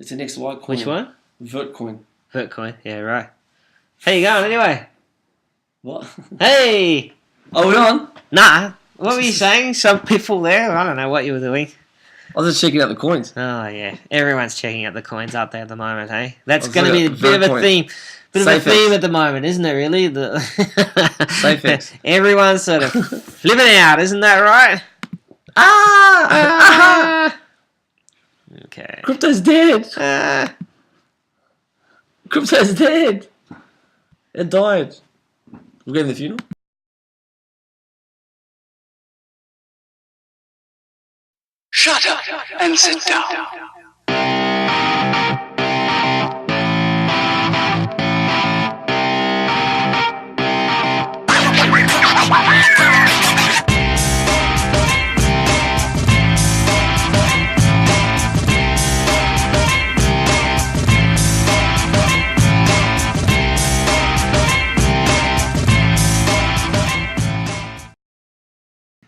It's the next Litecoin. Which one? Vertcoin. Vertcoin. Yeah, right. How you going anyway? What? Hey! Are we on? Nah. What were you saying? Some people there? I don't know what you were doing. I was just checking out the coins. Oh, yeah. Everyone's checking out the coins out there at the moment, hey? That's I'll going to be a bit of a theme. Bit of a theme at the moment, isn't it, really? Safex. Everyone's sort of flipping out, isn't that right? Okay. Crypto's dead. Crypto's dead. It died. We're going to the funeral? Shut up and sit down.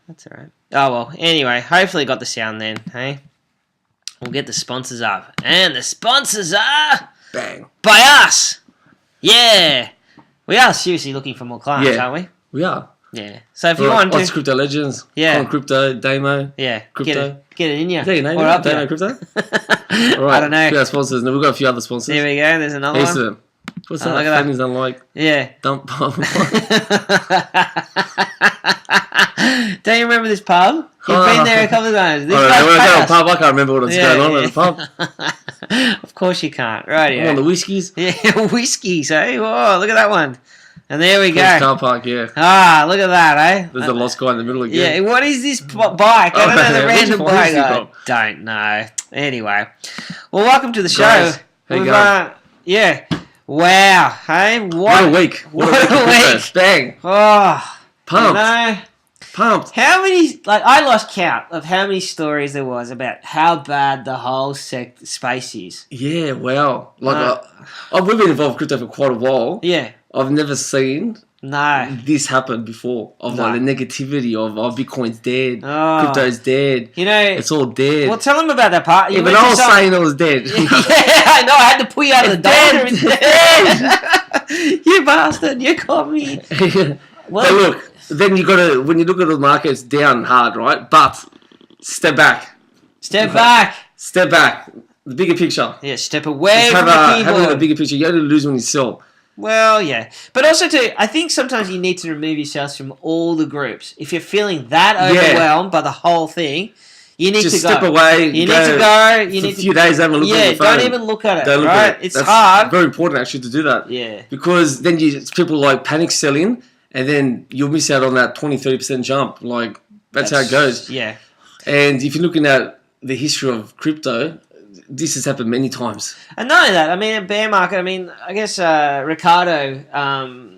That's alright. Oh, well. Anyway, hopefully got the sound then, hey? We'll get the sponsors up. And the sponsors are... Bang. By us! Yeah! We are seriously looking for more clients, aren't we? We are. Yeah. So if you want to... Aussie Crypto Legends. Yeah. On Crypto, Damo. Yeah. Crypto. Get it in you. Is that your name? Or up Damo you. Crypto? Right. I don't know. We got sponsors. We've got a few other sponsors. There we go. There's another Here's one. them. What's that? Look at Families unlike. Yeah. Dump pump. Don't you remember this pub? You've been there a couple of times. When I go to a pub, I can't remember what's going on at the pub. Of course you can't. Right, I'm on the whiskies. Yeah, whiskies, eh? Whoa, look at that one. And there we go. Car park, yeah. Ah, look at that, eh? There's a lost guy in the middle again. Yeah, what is this bike? I don't know the random bike. I don't know. Anyway. Well, welcome to the show. Guys, how you going? Yeah. Wow. Hey, what a week. What a week. Bang. Oh. Pumped. You know, pumped. How many, I lost count of how many stories there was about how bad the whole space is. Yeah, wow. We've been involved in crypto for quite a while. Yeah. I've never seen this happen before. The negativity of Bitcoin's dead, crypto's dead. You know, it's all dead. Well, tell them about that part. Yeah, but I was saying it was dead. Yeah, I know. I had to pull you out of the door. It's dead. You bastard! You caught me. Well, but look, then when you look at the market, it's down hard, right? But step back. Step back. Step back. The bigger picture. Yeah, step away from the keyboard. Have a bigger picture. You only lose when you sell. Well, yeah. But also, too, I think sometimes you need to remove yourselves from all the groups. If you're feeling that overwhelmed by the whole thing, you need to go. Step away. You need to go. You need a few days, have a look at your phone. Don't even look at it, don't look right? at it. It's hard. Very important, actually, to do that. Yeah. Because then people, panic selling, and then you'll miss out on that 20-30% jump. That's how it goes. Yeah. And if you're looking at the history of crypto, this has happened many times. I know that. I mean, a bear market. I mean, I guess Ricardo,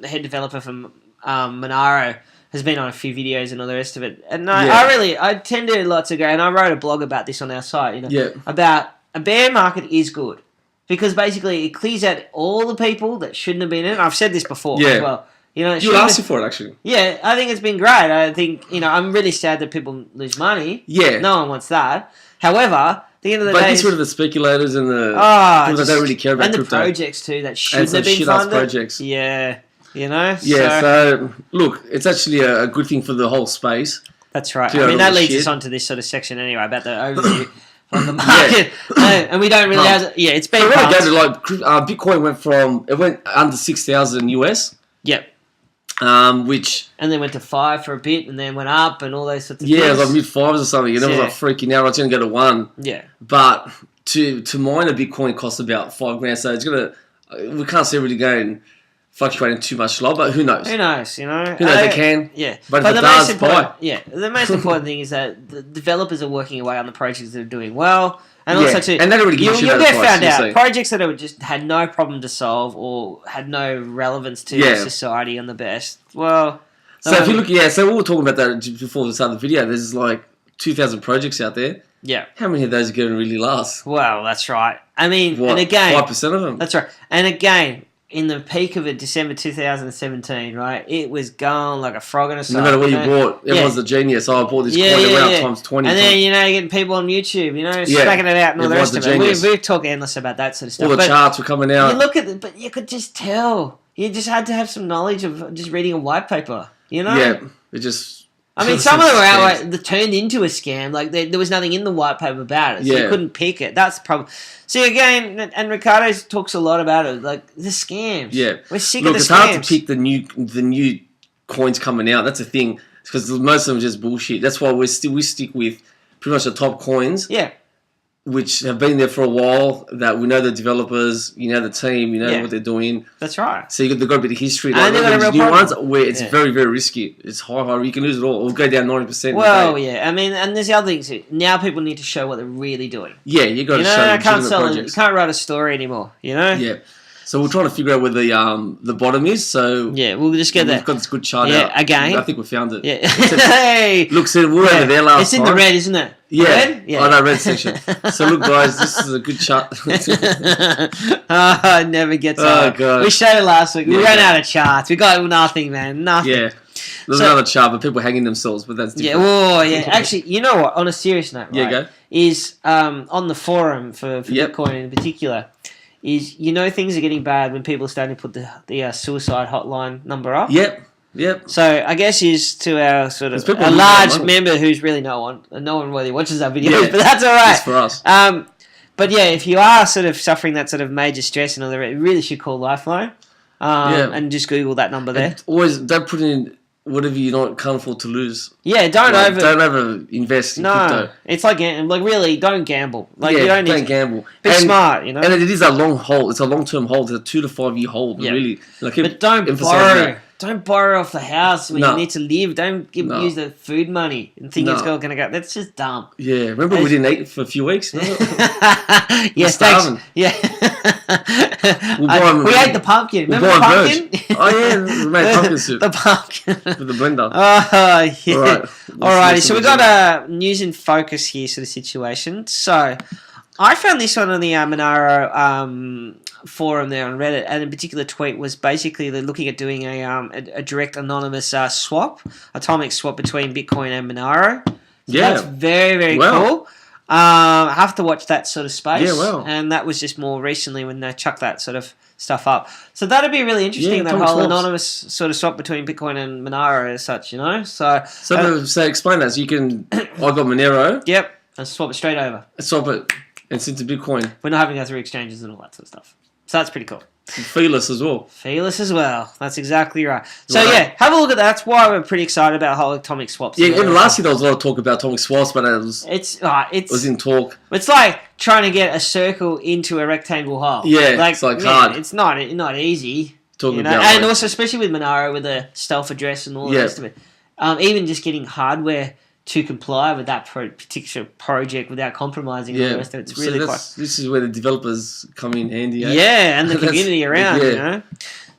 the head developer from Monero, has been on a few videos and all the rest of it. And I tend to lots of go, and I wrote a blog about this on our site. About a bear market is good because basically it clears out all the people that shouldn't have been in it. I've said this before as well. You asked for it, actually. Yeah, I think it's been great. I think I'm really sad that people lose money. Yeah, no one wants that. However, at the end of the day, gets rid of the speculators and the people that don't really care about crypto. And the projects too that shouldn't have been funded. Projects. Yeah, Yeah, so look, it's actually a good thing for the whole space. That's right. I mean, that leads us on to this sort of section anyway about the overview of the market. And we don't really have... Yeah, it's been Bitcoin went under 6,000 US. Yep. Which and then went to 5 for a bit, and then went up, and all those sorts of things. Yeah, it was mid-5s or something, and it was freaking out. I was going to go to 1. Yeah. But to mine a Bitcoin costs about $5,000, so it's we can't see it really going fluctuating too much low, but who knows? Who knows? Who knows? They can. Yeah. But if it does, buy. Yeah. The most important thing is that the developers are working away on the projects that are doing well. And also, too, and they don't really give you'll get found out. Projects that just had no problem to solve or had no relevance to society and the best. Well, so if you look, so we were talking about that before we started the video. There's 2,000 projects out there. Yeah. How many of those are going to really last? Well, that's right. I mean, and again, 5% of them. That's right. And again, in the peak of it, December 2017, right? It was gone like a frog in a sock. No matter what you bought, everyone's a genius. Oh, I bought this coin around times 20. And then, you're getting people on YouTube, smacking it out and all the rest of it. We've talked endless about that sort of stuff. All the charts were coming out. You look at it, but you could just tell. You just had to have some knowledge of just reading a white paper, Yeah, it just... I mean, some of them were outright turned into a scam. Like, there was nothing in the white paper about it, so you couldn't pick it. That's the problem. See, again, and Ricardo talks a lot about it, like, the scams. Yeah. We're sick of the scams. It's hard to pick the new coins coming out. That's the thing. Because most of them are just bullshit. That's why we stick with pretty much the top coins. Yeah. Which have been there for a while, that we know the developers, the team, what they're doing. That's right. So they've got a bit of history. And they've got a real new problem. ones where it's very, very risky. It's high. You can lose it all. It'll go down 90%. Well, yeah. I mean, and there's the other things. Now people need to show what they're really doing. Yeah, you got to show I can't sell it. projects. You can't write a story anymore, Yeah. So we're trying to figure out where the bottom is. So yeah, we'll just get there. We've got this good chart out. Again. I think we found it. Yeah. Hey! Look, we were over there last time. It's in the red, isn't it? Yeah. Red? Yeah. Oh, no, red section. So look, guys, this is a good chart. It never gets Oh, old. God. We showed it last week. We ran out of charts. We got nothing, man. Nothing. Yeah. There's another chart, but people hanging themselves, but that's different. Yeah, yeah. Actually, you know what? On a serious note, right? Yeah, go. Is on the forum for Bitcoin in particular, is things are getting bad when people are starting to put the suicide hotline number up. Yep. So I guess is to our sort of a large member who's really no one really watches our videos, but that's all right. It's for us. But yeah, if you are sort of suffering that sort of major stress and all that, you really should call Lifeline. And just Google that number there. And always don't put in whatever you can't afford to lose. Yeah, don't over invest in crypto. It's like really don't gamble. Like you don't gamble. Be smart, And it is a long hold. It's a long-term hold. It's a 2 to 5 year hold. Yeah. Really. But don't borrow. Don't borrow off the house when you need to live. Don't use the food money and think it's going to go. That's just dumb. Yeah, remember we didn't eat for a few weeks? Yes, thanks. Yeah. We ate the pumpkin. Remember the pumpkin? Oh yeah, we made pumpkin soup. The pumpkin. With the blender. Oh, yeah. Alright. So we got a news in focus here sort of situation. So I found this one on the Monero forum there on Reddit, and in particular tweet was basically they're looking at doing a direct anonymous atomic swap between Bitcoin and Monero. So that's very, very cool. I have to watch that sort of space. And that was just more recently when they chucked that sort of stuff up. So that'd be really interesting, that whole anonymous sort of swap between Bitcoin and Monero as such, So explain that. So you can, I got Monero. Yep. And swap it straight over. Swap it and send to Bitcoin. We're not having to go through exchanges and all that sort of stuff. So that's pretty cool. Feeless as well. Feeless as well. That's exactly right. So yeah, have a look at that. That's why we're pretty excited about whole atomic swaps. Yeah, even last year there was a lot of talk about atomic swaps, but it was in talk. It's like trying to get a circle into a rectangle hole. Yeah, it's like hard. It's not easy. Talking about and also especially with Monero with the stealth address and all the rest of it. Even just getting hardware to comply with that particular project without compromising all the rest of it. It's really quite... This is where the developers come in handy. Yeah, and the community around,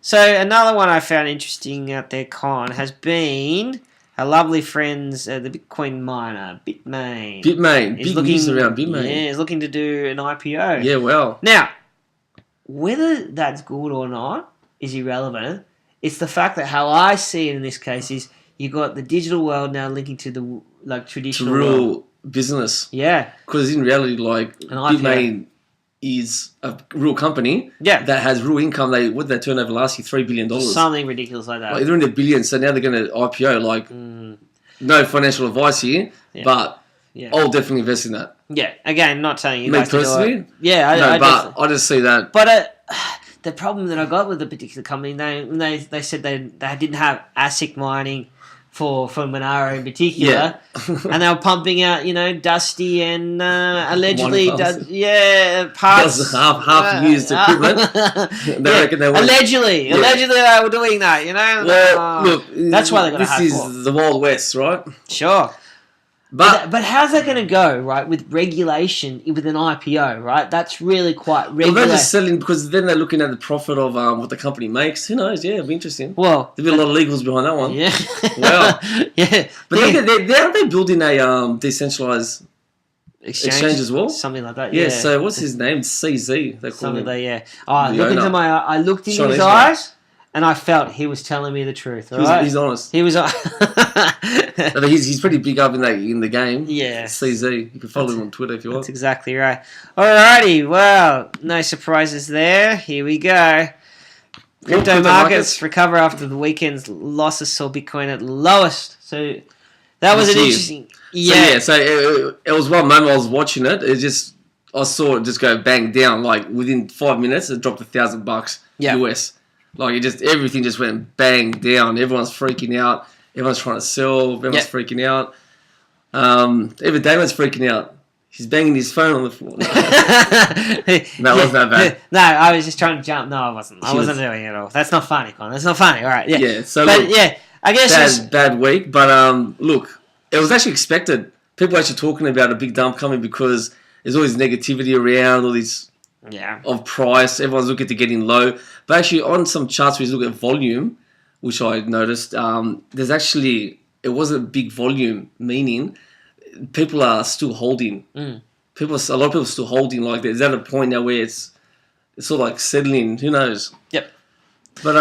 So another one I found interesting out there, Con, has been our lovely friends, the Bitcoin miner, Bitmain. Big news around Bitmain. Yeah, he's looking to do an IPO. Yeah, well. Now, whether that's good or not is irrelevant. It's the fact that how I see it in this case is you got the digital world now linking to the traditional real business. Yeah. Because in reality, Bitmain is a real company that has real income. They turn over last year $3 billion. Something ridiculous like that. They're in the billions, so now they're going to IPO. No financial advice here, but I'll definitely invest in that. Yeah, again, not telling you guys personally? To do it. Yeah, I just see that. But the problem that I got with the particular company, they said they didn't have ASIC mining for Monero in particular, and they were pumping out, Dusty and allegedly, parts half used equipment. They reckon they allegedly they were doing that, Well, look, that's why they got. This is the Wild West, right? Sure. But how's that going to go, right, with regulation with an IPO, right? That's really quite regulated. Well, they're just selling because then they're looking at the profit of what the company makes. Who knows? Yeah, it'll be interesting. Well, there'll be a lot of legals behind that one. Yeah. Well, yeah. But aren't they building a decentralized exchange as well. Something like that. Yeah. Yeah. So what's his name? CZ. They call Something him. like that. Yeah. Oh, I owner. looked into Chinese his guy. eyes, and I felt he was telling me the truth. He's honest. He was. He's pretty big up in the game. Yeah. CZ. You can follow him on Twitter if you want. That's exactly right. Alrighty, well, no surprises there. Here we go. Crypto markets recover after the weekend's losses saw Bitcoin at lowest. So that was an interesting. Yeah. So it was one moment I was watching it. I saw it just go bang down. Like within 5 minutes, it dropped $1,000 US. Like everything just went bang down. Everyone's freaking out. Everyone's trying to sell. Everyone's freaking out. Even Damon's freaking out. He's banging his phone on the floor. No, it wasn't that bad. No, I was just trying to jump. No, I wasn't. I wasn't doing it at all. That's not funny, Con. That's not funny. All right. Yeah. Yeah. So but I guess bad week. But look, it was actually expected. People are actually talking about a big dump coming because there's always negativity around all this of price. Everyone's looking to get in low. But actually, on some charts, we look at volume, which I noticed. There's actually it wasn't a big volume, meaning people are still holding. A lot of people are still holding. Like there's at a point now where it's sort of like settling. Who knows? Yep. But I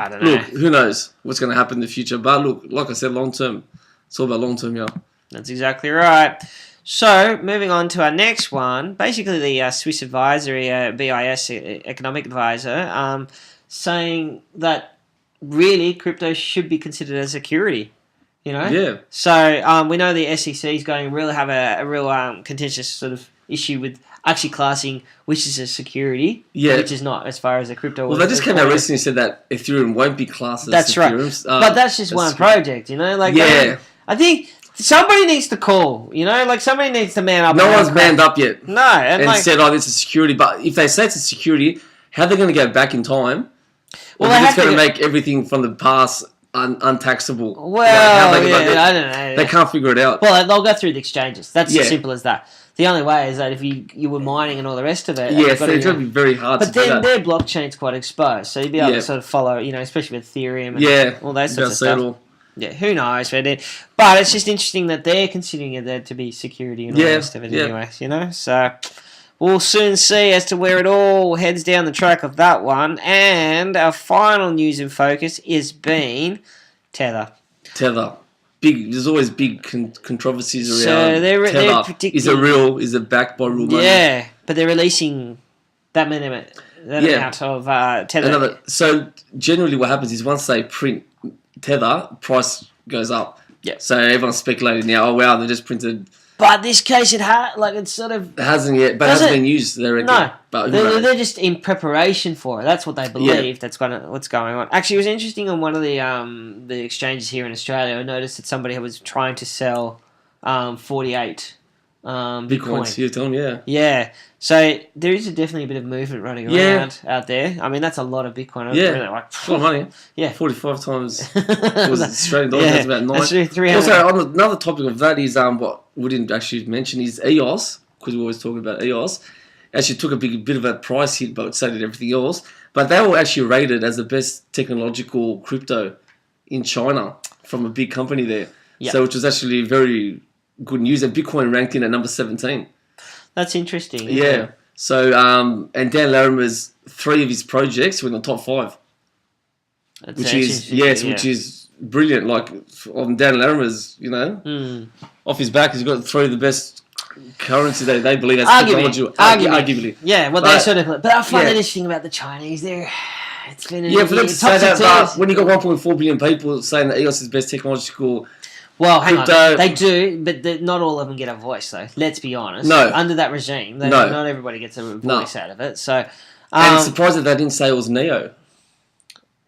don't know. Look, who knows what's going to happen in the future? But look, like I said, long term. It's all about long term, yeah. That's exactly right. So, moving on to our next one, basically the Swiss advisory, BIS economic advisor, saying that really crypto should be considered a security. You know? Yeah. So, we know the SEC is going to really have a real contentious sort of issue with actually classing which is a security, which is not, as far as the crypto. Well, they just came out recently and said that Ethereum won't be classed as That's Ethereum. Right. But that's just one project, you know? Like, I think somebody needs to call, you know? Like, somebody needs to man up. No one's manned up yet. No. And said, this is security. But if they say it's a security, how are they going to go back in time? Well, they're just going to make everything from the past untaxable. Well, I don't know. They can't figure it out. Well, they'll go through the exchanges. That's as simple as that. The only way is that if you were mining and all the rest of it. Yes, it's going to be very hard to do that. But then their blockchain's quite exposed, so you'd be able to sort of follow, you know, especially with Ethereum and all those sorts of stuff. Yeah, who knows? But it's just interesting that they're considering it there to be security and all the rest of it anyways, you know? So we'll soon see as to where it all heads down the track of that one. And our final news in focus is being Tether. There's always big controversies around. So they're is it real? Is it backed by real money? Yeah, but they're releasing that amount of Tether. So generally, what happens is once they print Tether, price goes up. Yeah. So everyone's speculating now. Oh wow, they just printed. But this case, it hasn't yet, but it hasn't been used. They reckon. No, but they're just in preparation for it. That's what they believe. That's what's going on. Actually, it was interesting on one of the exchanges here in Australia. I noticed that somebody was trying to sell 48 Bitcoin. You tell them, yeah. So there is definitely a bit of movement running around out there. I mean, that's a lot of Bitcoin. Really a lot of money. Yeah, 45 times. Was Australian dollars? That's about 9. That's 300. Also, on another topic of that is what we didn't actually mention is EOS, because we always talk about EOS. Actually took a bit of a price hit, but so did everything else. But they were actually rated as the best technological crypto in China from a big company there. Yep. So which was actually very good news. And Bitcoin ranked in at number 17. That's interesting. Yeah. It? So and Dan Larimer's 3 of his projects were in the top 5. Which is brilliant. Like on Dan Larimer's, you know, off his back, he's got 3 of the best currency they believe as technology. Arguably. Yeah, well, they sort of. But I find it interesting about the Chinese. It's been for them to say that. But when you got 1.4 billion people saying that EOS is best technological. Well, hang on. They do, but not all of them get a voice, though. Let's be honest. No. Under that regime, not everybody gets a voice out of it. So, and it's surprising that they didn't say it was Neo.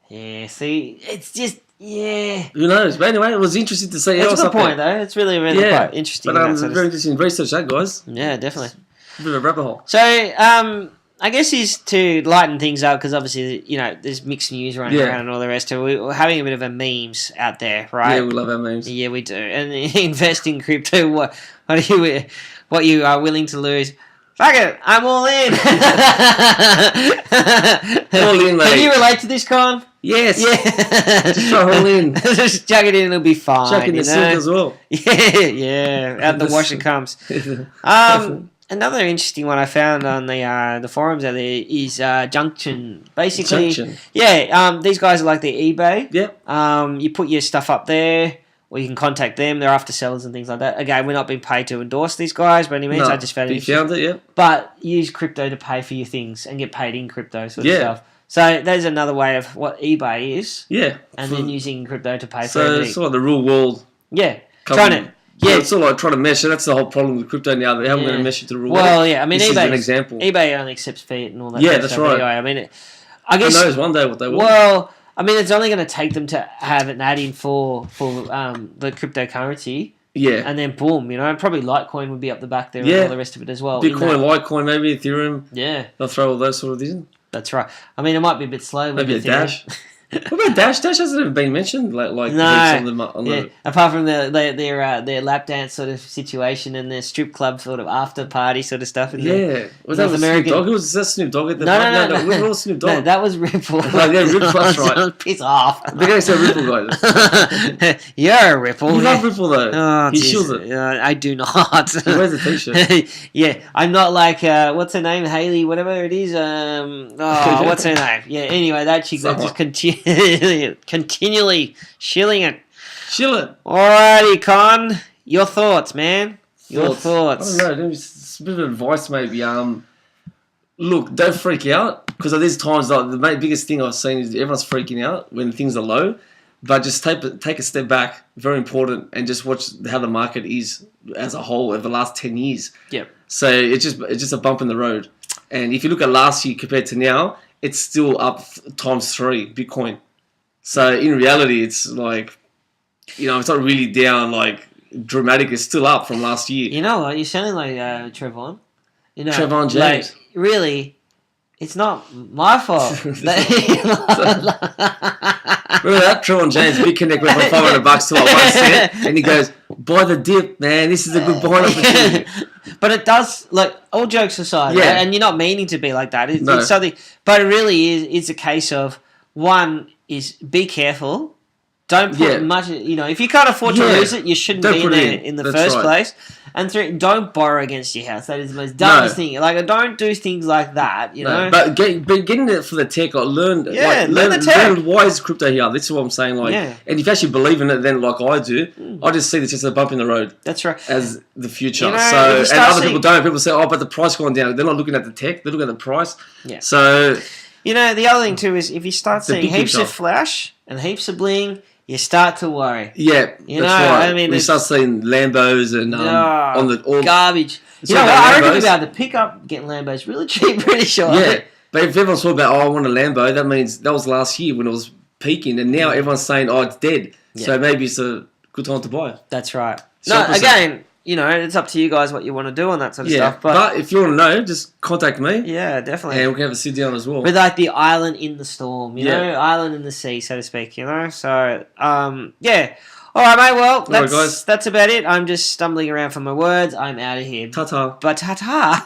Yeah, see, it's just, Who knows? But anyway, it was interesting to see. That's a good point, though. It's really quite interesting. But very interesting research, that, guys. Yeah, definitely. A bit of a rabbit hole. So, I guess is to lighten things up, because obviously, you know, there's mixed news running around and all the rest of it. We're having a bit of a memes out there, right? Yeah, we love our memes. Yeah, we do. And invest in crypto, what you are willing to lose. Fuck it, I'm all in. All in, mate. Can you relate to this, Con? Yes. Yeah. Just throw it all in. Just chuck it in and it'll be fine. Chuck in the sink as well. Yeah. Out the wash it comes. Another interesting one I found on the forums out there is Junction. Basically, these guys are like the eBay. Yep. You put your stuff up there, or you can contact them. They're after sellers and things like that. Again, we're not being paid to endorse these guys by any means. No, I just found it interesting. You found it, yeah. But use crypto to pay for your things and get paid in crypto sort of stuff. So there's another way of what eBay is. Yeah. And then using crypto to pay for everything. So it's like the real world. Yeah. It's sort of like trying to mesh. That's the whole problem with crypto now. They haven't going to mesh it to the real world. Well, yeah. I mean, this is an example. eBay only accepts fiat and all that. Yeah, that's right. Anyway. I mean, I guess. Who knows one day what they will. Well, I mean, it's only going to take them to have an add-in for the cryptocurrency. Yeah. And then boom, probably Litecoin would be up the back there and all the rest of it as well. Bitcoin, Litecoin, maybe Ethereum. Yeah. They'll throw all those sort of things in. That's right. I mean, it might be a bit slow. Maybe a Dash. What about Dash? Dash hasn't even been mentioned. No. Apart from their lap dance sort of situation and their strip club sort of after party sort of stuff. Was that Snoop Dogg? Was that Snoop Dogg at the No. We were all Snoop Dogg. No, that was Ripple. Ripple, that's right. Piss off. They're going to say Ripple, guys. You're a Ripple. You love Ripple, though. Oh, he shields it. I do not. He wears a t-shirt. Yeah, I'm not like, what's her name? Haley, whatever it is. What's her name? Yeah, anyway, that chick that just continually shilling it. Shill it. Alrighty, Con. Your thoughts, man. Your thoughts. I don't know. It's a bit of advice, maybe. Look, don't freak out, because there's times like the biggest thing I've seen is everyone's freaking out when things are low. But just take a step back, very important, and just watch how the market is as a whole over the last 10 years. Yep. So it's just a bump in the road. And if you look at last year compared to now, it's still up times 3 Bitcoin. So in reality, it's like, it's not really down like dramatic. It's still up from last year. You know what? You're sounding like Trevon. Trevon James. Like, really, it's not my fault. Remember that? Trevon James, big connect went from $500 to like 1 cent, and he goes, "Buy the dip, man. This is a good buying opportunity." But it does, like, all jokes aside, right? And you're not meaning to be like that. It's something, but it really is. It's a case of, one is be careful. Don't put much. If you can't afford to lose it, you shouldn't be in there in the first place. And 3, don't borrow against your house. That is the most dumbest thing. Like, don't do things like that. You know. But getting it for the tech, learn the tech. Learn why is crypto here. This is what I'm saying. Like, and if you actually believe in it, then like I do, I just see this as a bump in the road. That's right. As the future. And other people don't. People say, but the price going down. They're not looking at the tech. They're looking at the price. Yeah. So. The other thing too is if you start seeing heaps of flash and heaps of bling, you start to worry. Yeah, that's right. I mean, we start seeing Lambos and on the garbage. I reckon about the pickup getting Lambos really cheap, pretty sure. Yeah, but if everyone's talking about, I want a Lambo, that means that was last year when it was peaking, and now everyone's saying, it's dead. Yeah. So maybe it's a good time to buy. That's right. Again, it's up to you guys what you want to do on that sort of stuff. But if you want to know, just contact me. Yeah, definitely. And we can have a sit down as well. With like the island in the storm, island in the sea, so to speak, So, yeah. All right, mate. Well, that's about it. I'm just stumbling around for my words. I'm out of here. Ta-ta. But ta-ta.